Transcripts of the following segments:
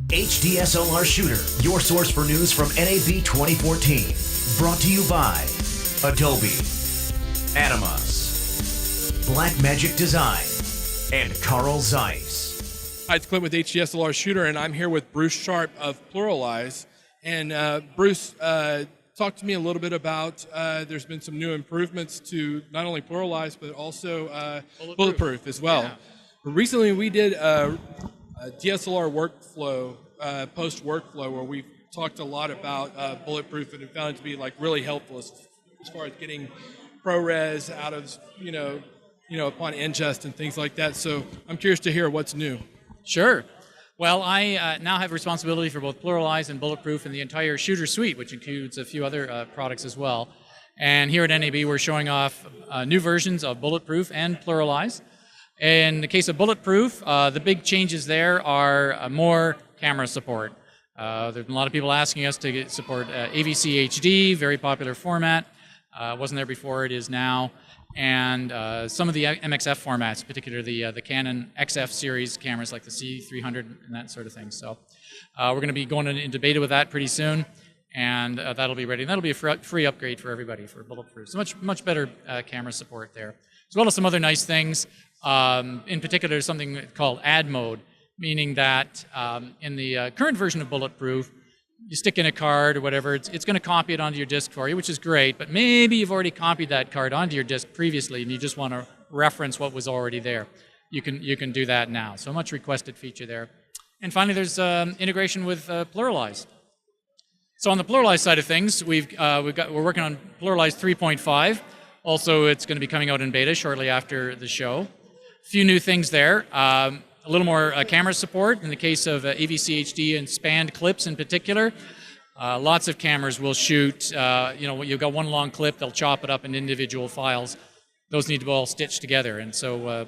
HDSLR Shooter, your source for news from NAB 2014. Brought to you by Adobe, Animas, Blackmagic Design, and Carl Zeiss. Hi, it's Clint with HDSLR Shooter, and I'm here with Bruce Sharpe of Pluralize. And Bruce, talk to me a little bit about, there's been some new improvements to not only Pluralize, but also Bulletproof as well. Yeah. Recently, we did a DSLR workflow, post-workflow, where we talked a lot about Bulletproof, and it found it to be like really helpful as far as getting ProRes out of, upon ingest and things like that. So I'm curious to hear what's new. Sure. Well, I now have responsibility for both Pluralize and Bulletproof and the entire shooter suite, which includes a few other products as well. And here at NAB, we're showing off new versions of Bulletproof and Pluralize. In the case of Bulletproof, the big changes there are more camera support. There have been a lot of people asking us to support AVC HD, very popular format. Wasn't there before, it is now. And some of the MXF formats, particularly the Canon XF series cameras like the C300 and that sort of thing. So we're going to be going into beta with that pretty soon, and that'll be ready. And that'll be a free upgrade for everybody for Bulletproof. So much better camera support there, as well as some other nice things. In particular, something called add mode, meaning that in the current version of Bulletproof, you stick in a card or whatever, it's going to copy it onto your disk for you, which is great, but maybe you've already copied that card onto your disk previously and you just want to reference what was already there. You can do that now. So a much requested feature there. And finally, there's integration with Pluralize. So on the Pluralize side of things, we're working on Pluralize 3.5. Also, it's going to be coming out in beta shortly after the show. A few new things there. A little more camera support in the case of AVC HD and spanned clips in particular. Lots of cameras will shoot, you've got one long clip, they'll chop it up into individual files. Those need to be all stitched together, and so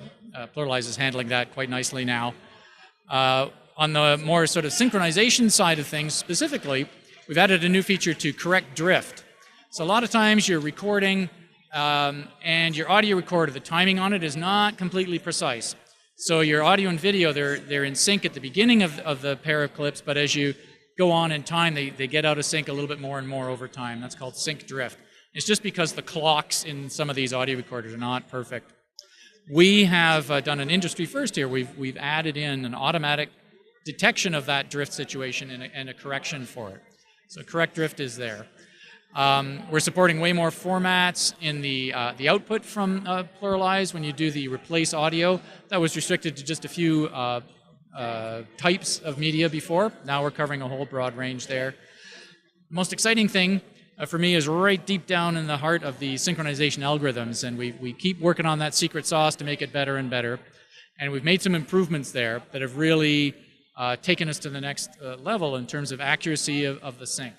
Pluralize is handling that quite nicely now. On the more sort of synchronization side of things specifically, we've added a new feature to correct drift. So a lot of times you're recording and your audio recorder, the timing on it is not completely precise. So your audio and video, they're in sync at the beginning of the pair of clips, but as you go on in time, they get out of sync a little bit more and more over time. That's called sync drift. It's just because the clocks in some of these audio recorders are not perfect. We have done an industry first here. We've added in an automatic detection of that drift situation and a correction for it. So correct drift is there. We're supporting way more formats in the output from Pluralize. When you do the replace audio, that was restricted to just a few types of media before. Now we're covering a whole broad range there. The most exciting thing for me is right deep down in the heart of the synchronization algorithms, and we keep working on that secret sauce to make it better and better. And we've made some improvements there that have really taken us to the next level in terms of accuracy of the sync.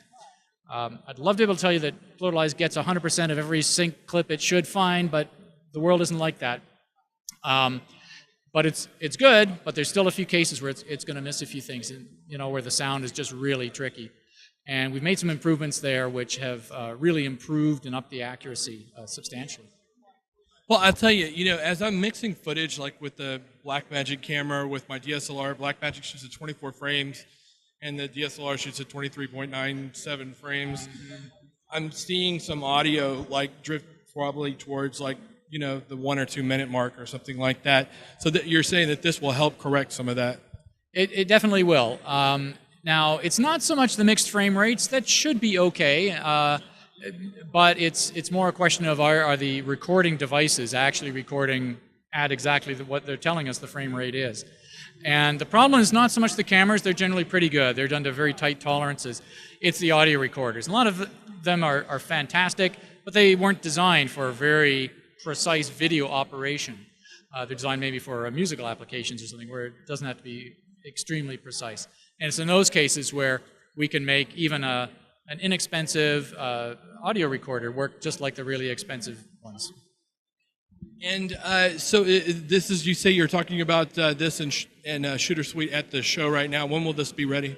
I'd love to be able to tell you that Pluralize gets 100% of every sync clip it should find, but the world isn't like that. But it's good, but there's still a few cases where it's going to miss a few things, and, where the sound is just really tricky. And we've made some improvements there which have really improved and upped the accuracy substantially. Well, I'll tell you, as I'm mixing footage, like with the Blackmagic camera, with my DSLR, Blackmagic shoots at 24 frames, and the DSLR shoots at 23.97 frames. I'm seeing some audio drift probably towards the 1 or 2 minute mark or something like that. So that you're saying that this will help correct some of that? It definitely will. Now, it's not so much the mixed frame rates. That should be okay. But it's more a question of are the recording devices actually recording at exactly what they're telling us the frame rate is. And the problem is not so much the cameras, they're generally pretty good. They're done to very tight tolerances. It's the audio recorders. And a lot of them are fantastic, but they weren't designed for a very precise video operation. They're designed maybe for musical applications or something where it doesn't have to be extremely precise. And it's in those cases where we can make even an inexpensive audio recorder work just like the really expensive ones. And so this is, you say you're talking about this in Shooter Suite at the show right now. When will this be ready?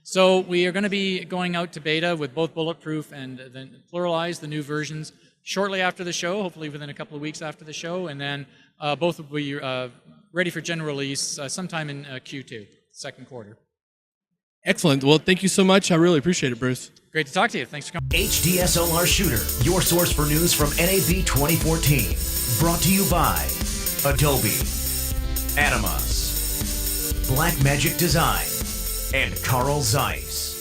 So we are going to be going out to beta with both Bulletproof and then Pluralize, the new versions, shortly after the show, hopefully within a couple of weeks after the show, and then both will be ready for general release sometime in Q2, second quarter. Excellent. Well, thank you so much. I really appreciate it, Bruce. Great to talk to you. Thanks for coming. HDSLR Shooter, your source for news from NAB 2014. Brought to you by Adobe, Animas, Blackmagic Design, and Carl Zeiss.